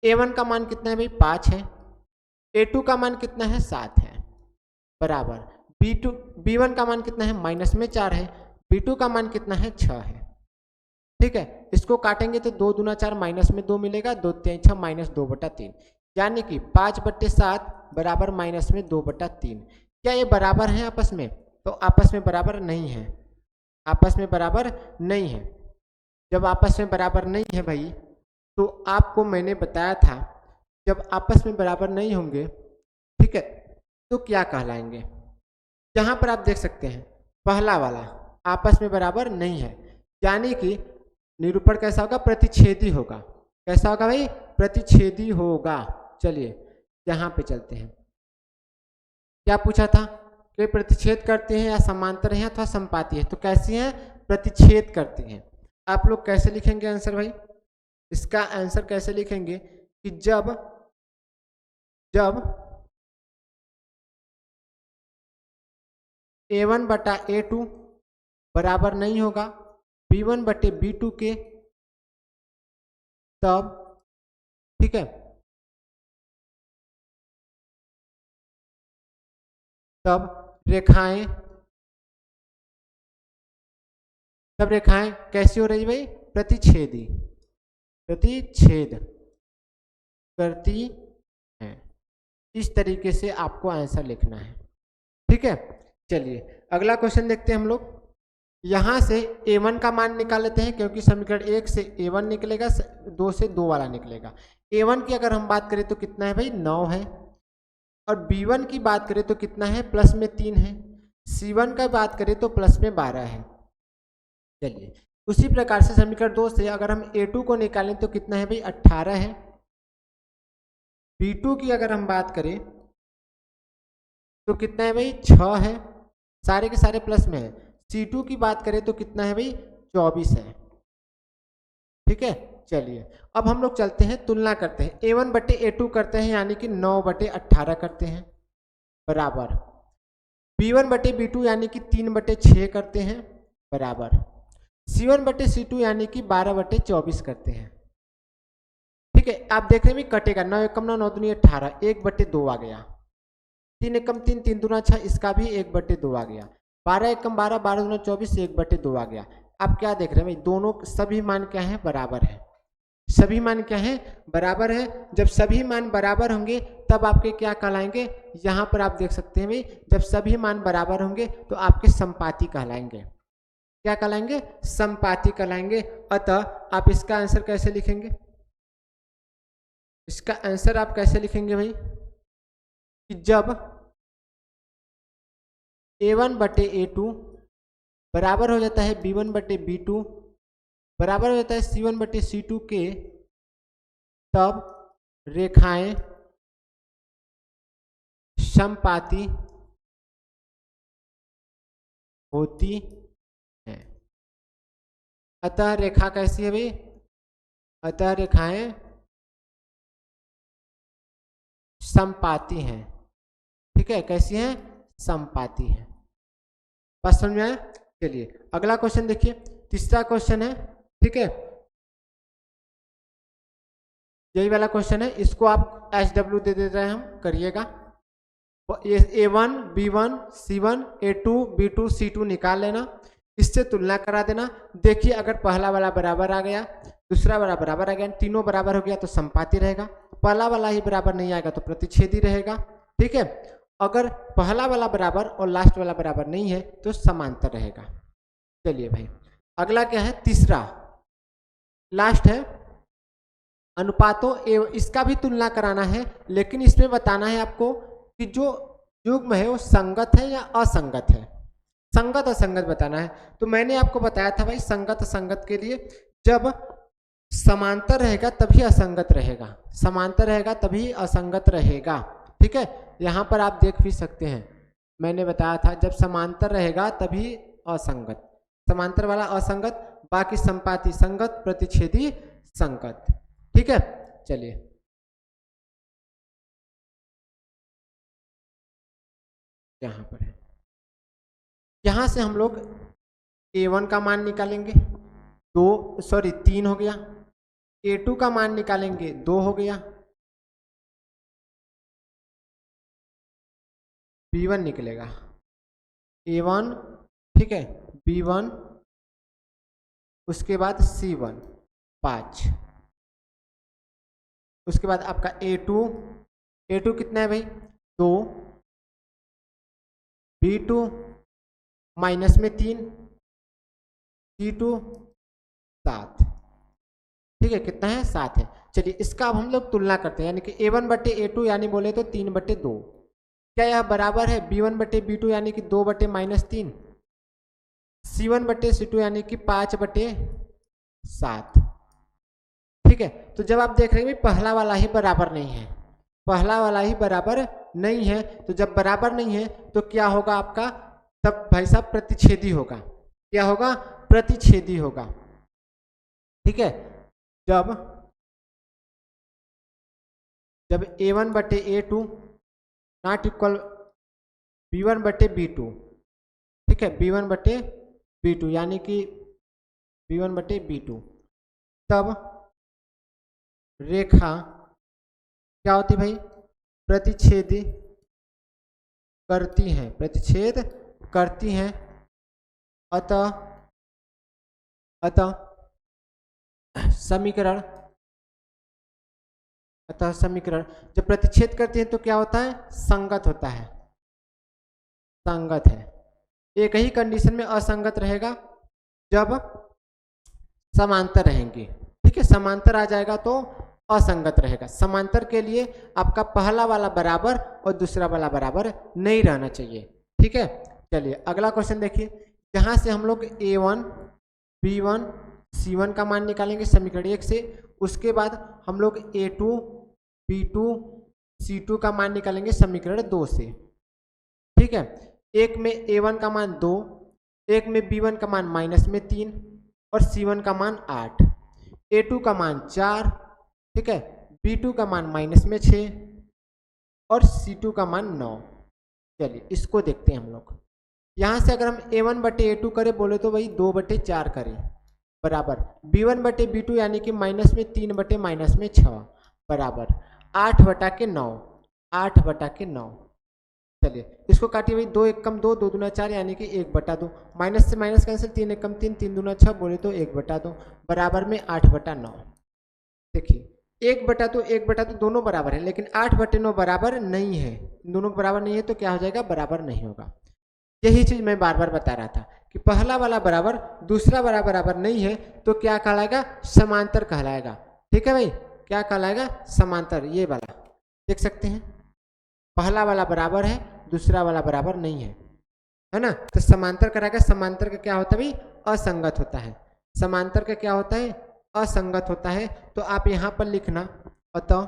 Speaker 1: a1 का मान कितना है भाई 5 है, a2 का मान कितना है 7 है, बराबर b1 का मान कितना है माइनस में 4 है, b2 का मान कितना है 6 है। ठीक है, इसको काटेंगे तो 2 दूना 4 माइनस में 2 मिलेगा, 2 3 6 माइनस 2 बटा 3, यानी कि 5/7 बराबर माइनस में 2 बटा 3। क्या ये बराबर है आपस में? तो आपस में बराबर नहीं है, आपस में बराबर नहीं है। जब आपस में बराबर नहीं है भाई, तो आपको मैंने बताया था जब आपस में बराबर नहीं होंगे, ठीक है, तो क्या कहलाएंगे। यहाँ पर आप देख सकते हैं पहला वाला आपस में बराबर नहीं है, यानी कि निरूपण कैसा होगा, प्रतिच्छेदी होगा। कैसा होगा भाई, प्रतिच्छेदी होगा। चलिए यहाँ पे चलते हैं। क्या पूछा था कि प्रतिच्छेद करते हैं या समांतर है अथवा संपाती है, तो कैसी है, प्रतिच्छेद करते हैं। आप लोग कैसे लिखेंगे आंसर भाई, इसका आंसर कैसे लिखेंगे कि जब a1 बटा a2 बराबर नहीं होगा b1 बटे b2 के, तब, ठीक है, तब रेखाएं कैसी हो रही भाई, प्रतिच्छेदी, प्रतिच्छेद करती हैं। इस तरीके से आपको आंसर लिखना है। ठीक है, चलिए अगला क्वेश्चन देखते हैं हम लोग। यहाँ से a1 का मान निकाल लेते हैं, क्योंकि समीकरण 1 से a1 निकलेगा, 2 से 2 वाला निकलेगा। a1 की अगर हम बात करें तो कितना है भाई 9 है, और b1 की बात करें तो कितना है प्लस में 3 है, c1 का बात करें तो प्लस में 12 है। चलिए उसी प्रकार से समीकरण 2 से अगर हम a2 को निकालें तो कितना है भाई 18 है, b2 की अगर हम बात करें तो कितना है भाई 6 है, सारे के सारे प्लस में है। c2 की बात करें तो कितना है भाई 24 है। ठीक है, चलिए अब हम लोग चलते हैं, तुलना करते हैं, a1 बटे a2 करते हैं, यानी कि 9 बटे 18 करते हैं, बराबर b1 बटे b2 यानी कि 3 बटे 6 करते हैं, बराबर c1 बटे c2 यानी कि 12 बटे 24 करते हैं। ठीक है, आप देख रहे हैं कटेगा, 9 एकम 9, 9 दूनी 18, 1 बटे 2 आ गया, 3 एकम 3, 3 दूना 6, इसका भी 1 बटे 2 आ गया, 12 एकम 12, 12 दूना 24, 1 बटे 2 आ गया। आप क्या देख रहे हैं भाई, दोनों सभी मान क्या है, बराबर है। सभी मान क्या है, बराबर है। जब सभी मान बराबर होंगे तब आपके क्या कहलाएंगे, यहाँ पर आप देख सकते हैं भाई, जब सभी मान बराबर होंगे तो आपके संपाती कहलाएंगे। क्या कहलाएंगे, संपाती कहलाएंगे। अतः आप इसका आंसर कैसे लिखेंगे, इसका आंसर आप कैसे लिखेंगे भाई, कि जब a1 बटे a2 बराबर हो जाता है b1 बटे b2 बराबर हो जाता है c1 बटे c2 के, तब रेखाएं समपाती होती हैं। अतः रेखा कैसी है भाई, अतः रेखाएं समपाती हैं। ठीक है, कैसी हैं, समपाती हैं। बात समझ में आया। चलिए अगला क्वेश्चन देखिए, तीसरा क्वेश्चन है। ठीक है, यही वाला क्वेश्चन है, इसको आप SW दे रहे हैं हम, करिएगा। a1 b1 c1 a2 b2 c2 निकाल लेना, इससे तुलना करा देना। देखिए अगर पहला वाला बराबर आ गया, दूसरा वाला बराबर आ गया, तीनों बराबर हो गया तो संपाती रहेगा, पहला वाला ही बराबर नहीं आएगा तो प्रतिच्छेदी रहेगा। ठीक है, अगर पहला वाला बराबर और लास्ट वाला बराबर नहीं है तो समांतर रहेगा। चलिए भाई अगला क्या है, तीसरा लास्ट है, अनुपातों इसका भी तुलना कराना है, लेकिन इसमें बताना है आपको कि जो युग्म है वो संगत है या असंगत है। संगत असंगत बताना है। तो मैंने आपको बताया था भाई, संगत असंगत के लिए जब समांतर रहेगा तभी असंगत रहेगा, समांतर रहेगा तभी असंगत रहेगा। ठीक है, यहाँ पर आप देख भी सकते हैं, मैंने बताया था जब समांतर रहेगा तभी असंगत, समांतर वाला असंगत, बाकी संपाती संगत, प्रतिच्छेदी संगत। ठीक है, चलिए यहाँ पर है, यहाँ से हम लोग A1 का मान निकालेंगे, 3 हो गया, A2 का मान निकालेंगे 2 हो गया, B1 निकलेगा A1, ठीक है, B1, उसके बाद C1 5, उसके बाद आपका A2 कितना है भाई 2, B2 माइनस में 3, C2 7, ठीक है, कितना है 7 है। चलिए इसका अब हम लोग तुलना करते हैं, यानी कि A1 बटे A2 यानी बोले तो 3 बटे 2, क्या यह बराबर है B1 बटे B2 यानी कि 2 बटे -3, C1 बटे C2 यानी कि 5 बटे 7। ठीक है, तो जब आप देख रहे हैं पहला वाला ही बराबर नहीं है, पहला वाला ही बराबर नहीं है, तो जब बराबर नहीं है तो क्या होगा आपका, तब भाई साहब प्रतिच्छेदी होगा, क्या होगा, प्रतिच्छेदी होगा। ठीक है, जब A1 बटे A2 नॉट इक्वल B1 बटे B2, ठीक है, B1 बटे B2 यानी कि B1 बटे B2, तब रेखा क्या होती भाई, प्रतिच्छेदी करती हैं, प्रतिच्छेद करती हैं, अतः समीकरण जब प्रतिच्छेद करती है तो क्या होता है, संगत होता है, संगत है। एक ही कंडीशन में असंगत रहेगा जब समांतर रहेंगी, ठीक है, समांतर आ जाएगा तो असंगत रहेगा। समांतर के लिए आपका पहला वाला बराबर और दूसरा वाला बराबर नहीं रहना चाहिए। ठीक है, चलिए अगला क्वेश्चन देखिए, जहां से हम लोग A1 B1 C1 का मान निकालेंगे समीकरण 1 से, उसके बाद हम लोग A2 B2 C2 का मान निकालेंगे समीकरण 2 से। ठीक है, एक में A1 का मान 2, एक में B1 का मान -3 और C1 का मान 8, A2 का मान 4, ठीक है, B2 का मान -6 और C2 का मान 9। चलिए इसको देखते हैं हम लोग। यहाँ से अगर हम A1 बटे A2 करें बोले तो भाई 2 बटे 4 करें बराबर B1 बटे B2 यानी कि -3 बटे -6 बराबर 8 बटा के 9, 8 बटा के 9। चलिए इसको काटिए भाई, 2 1 कम 2, 2 दूना 4 यानी कि 1 बटा 2, माइनस से माइनस कैंसिल, 3 1 कम 3, 3 दूना 6 बोले तो 1 बटा 2 बराबर में 8 बटा 9। देखिए 1 बटा 2 1 बटा 2 दोनों बराबर है, लेकिन 8 बटे 9 बराबर नहीं है, दोनों बराबर नहीं है तो क्या हो जाएगा, बराबर नहीं होगा। यही चीज मैं बार बार बता रहा था कि पहला वाला बराबर दूसरा वाला बराबर नहीं है तो क्या कहलाएगा, समांतर कहलाएगा। ठीक है भाई, क्या कहलाएगा, समांतर। ये वाला देख सकते हैं, पहला वाला बराबर है दूसरा वाला बराबर नहीं है ना, तो समांतर कराएगा। समांतर का क्या होता है भाई, असंगत होता है। समांतर का क्या होता है, असंगत होता है। तो आप यहां पर लिखना, अतः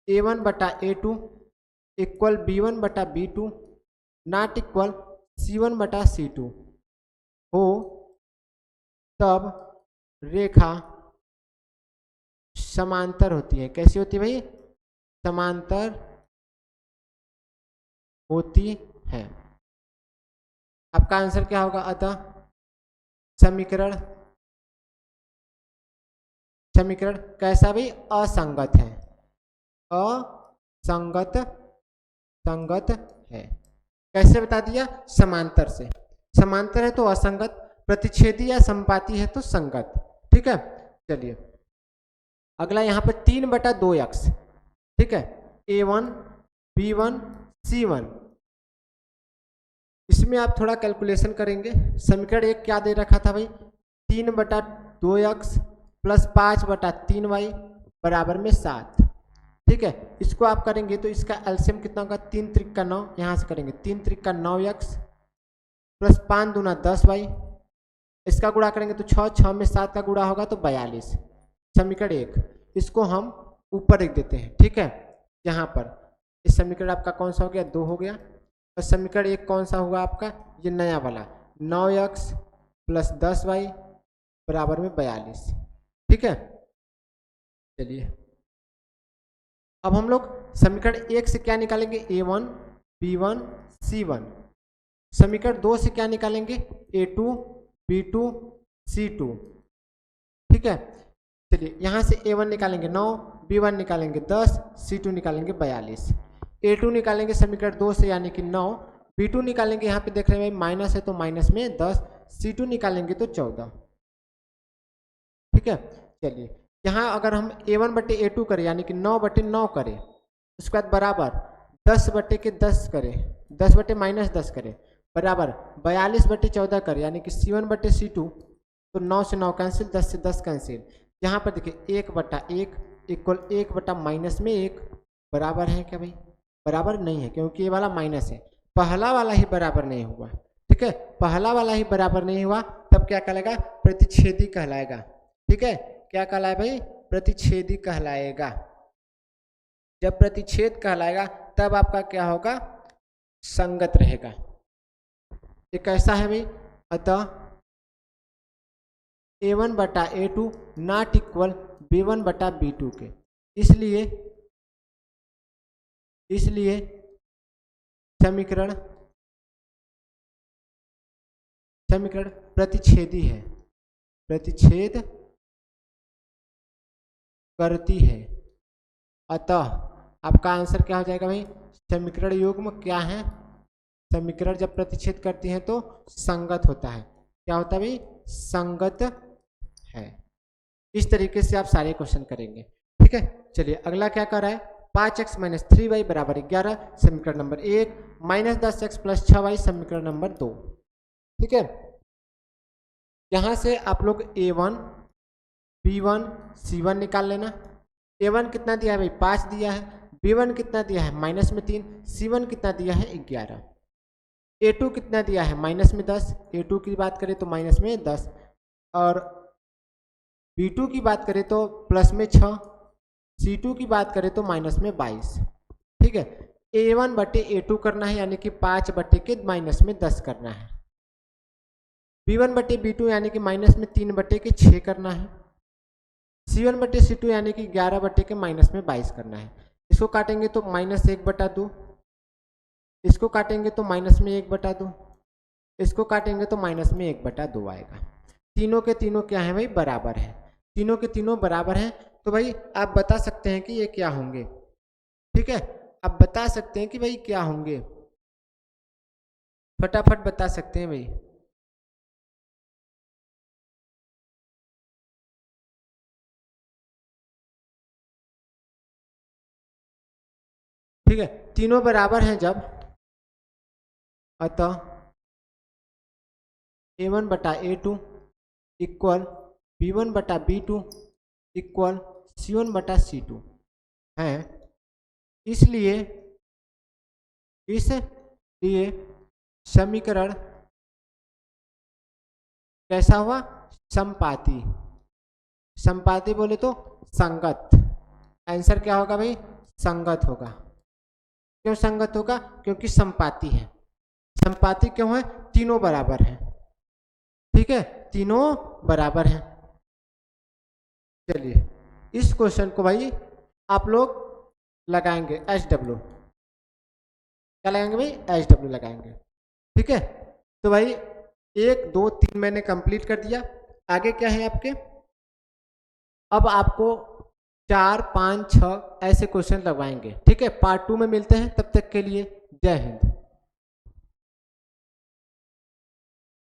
Speaker 1: A1 बटा A2 इक्वल B1 बटा B2 नॉट इक्वल C1 बटा C2 हो तब रेखा समांतर होती है। कैसी होती है भाई, समांतर होती है। आपका आंसर क्या होगा, अतः समीकरण कैसा भाई, असंगत है, असंगत संगत है। कैसे बता दिया, समांतर से। समांतर है तो असंगत, प्रतिच्छेदी या संपाती है तो संगत। ठीक है, चलिए अगला यहाँ पर 3 बटा 2x, ठीक है, A1 B1 C1, इसमें आप थोड़ा कैलकुलेशन करेंगे। समीकरण 1 क्या दे रखा था भाई, 3 बटा 2x प्लस 5 बटा 3y बराबर में 7। ठीक है, इसको आप करेंगे तो इसका एलसीएम कितना होगा, 3 त्रिक का 9, यहाँ से करेंगे 3 त्रिक का 9x प्लस 5 दूना 10y, इसका गुणा करेंगे तो 6, 6 में 7 का गुणा होगा तो 42। समीकरण 1, इसको हम ऊपर लिख देते हैं। ठीक है, यहाँ पर इस समीकरण आपका कौन सा हो गया, 2 हो गया। और समीकरण एक कौन सा होगा आपका, ये नया वाला 9x + 10y बराबर में 42। ठीक है, चलिए अब हम लोग समीकरण एक से क्या निकालेंगे, a1 b1 c1। समीकरण दो से क्या निकालेंगे, a2 b2 c2। ठीक है, चलिए यहाँ से a1 निकालेंगे 9, b1 निकालेंगे 10, c2 निकालेंगे 42। a2 निकालेंगे समीकरण दो से यानी कि 9, b2 निकालेंगे, यहाँ पे देख रहे हैं भाई माइनस है तो माइनस में 10, c2 निकालेंगे तो 14। ठीक है, चलिए यहाँ अगर हम a1/a2 करें यानी कि 9/9 करें, उसके बाद बराबर 10/10 करें, 10/-10 करें, बराबर 42/14 करें यानी कि c1/c2, तो 9 से 9 कैंसिल, 10 से 10 कैंसिल। यहाँ पर देखिए 1/1 इक्वल 1/-1 बराबर है क्या भाई, बराबर नहीं है क्योंकि ये वाला माइनस है, पहला वाला ही बराबर नहीं हुआ। ठीक है, पहला वाला ही बराबर नहीं हुआ तब क्या कहलाएगा, प्रतिच्छेदी कहलाएगा। ठीक है, क्या कहलाए भाई, प्रतिच्छेदी कहलाएगा। जब प्रतिच्छेद कहलाएगा तब आपका क्या होगा, संगत रहेगा। ये कैसा है भाई, अतः a1/a2 नॉट इक्वल b1/b2 के, इसलिए समीकरण प्रतिच्छेदी है, प्रतिच्छेद करती है। अतः आपका आंसर क्या हो जाएगा भाई, समीकरण युग्म क्या है, समीकरण जब प्रतिच्छेद करती है तो संगत होता है। क्या होता है भाई, संगत है। इस तरीके से आप सारे क्वेश्चन करेंगे। ठीक है, चलिए अगला क्या कर रहा है, 5x - 3y = 11 समीकरण नंबर 1, -10x + 6y समीकरण नंबर 2। ठीक है, यहाँ से आप लोग a1 b1 c1 निकाल लेना। a1 कितना दिया है भाई, 5 दिया है, b1 कितना दिया है -3, c1 कितना दिया है 11, a2 कितना दिया है -10, a2 की बात करें तो -10, और b2 की बात करें तो +6, c2 की बात करें तो -22। ठीक है, a1/a2 करना है यानी कि 5/10 करना है, b1/b2 यानी कि -3/6 करना है, c1/c2 यानी कि 11/-22 करना है। इसको काटेंगे तो -1/2, इसको काटेंगे तो -1/2, इसको काटेंगे तो -1/2 आएगा। तीनों के तीनों क्या है भाई, बराबर है, तीनों के तीनों बराबर हैं। तो भाई आप बता सकते हैं कि ये क्या होंगे। ठीक है, आप बता सकते हैं कि भाई क्या होंगे, फटाफट बता सकते हैं भाई। ठीक है, तीनों बराबर हैं जब, अतः a1/a2 equal b1/b2 equal c1/c2 है। इसलिए समीकरण कैसा हुआ, समपाती। समपाती बोले तो संगत, आंसर क्या होगा भाई, संगत होगा। क्यों संगत होगा, क्योंकि समपाती है। समपाती क्यों है, तीनों बराबर हैं। ठीक है, तीनों बराबर हैं। चलिए इस क्वेश्चन को भाई आप लोग लगाएंगे SW, क्या लगाएंगे भाई, SW लगाएंगे। ठीक है, तो भाई 1 2 3 मैंने कंप्लीट कर दिया। आगे क्या है आपके, अब आपको 4 5 6 ऐसे क्वेश्चन लगवाएंगे। ठीक है, पार्ट 2 में मिलते हैं, तब तक के लिए जय हिंद।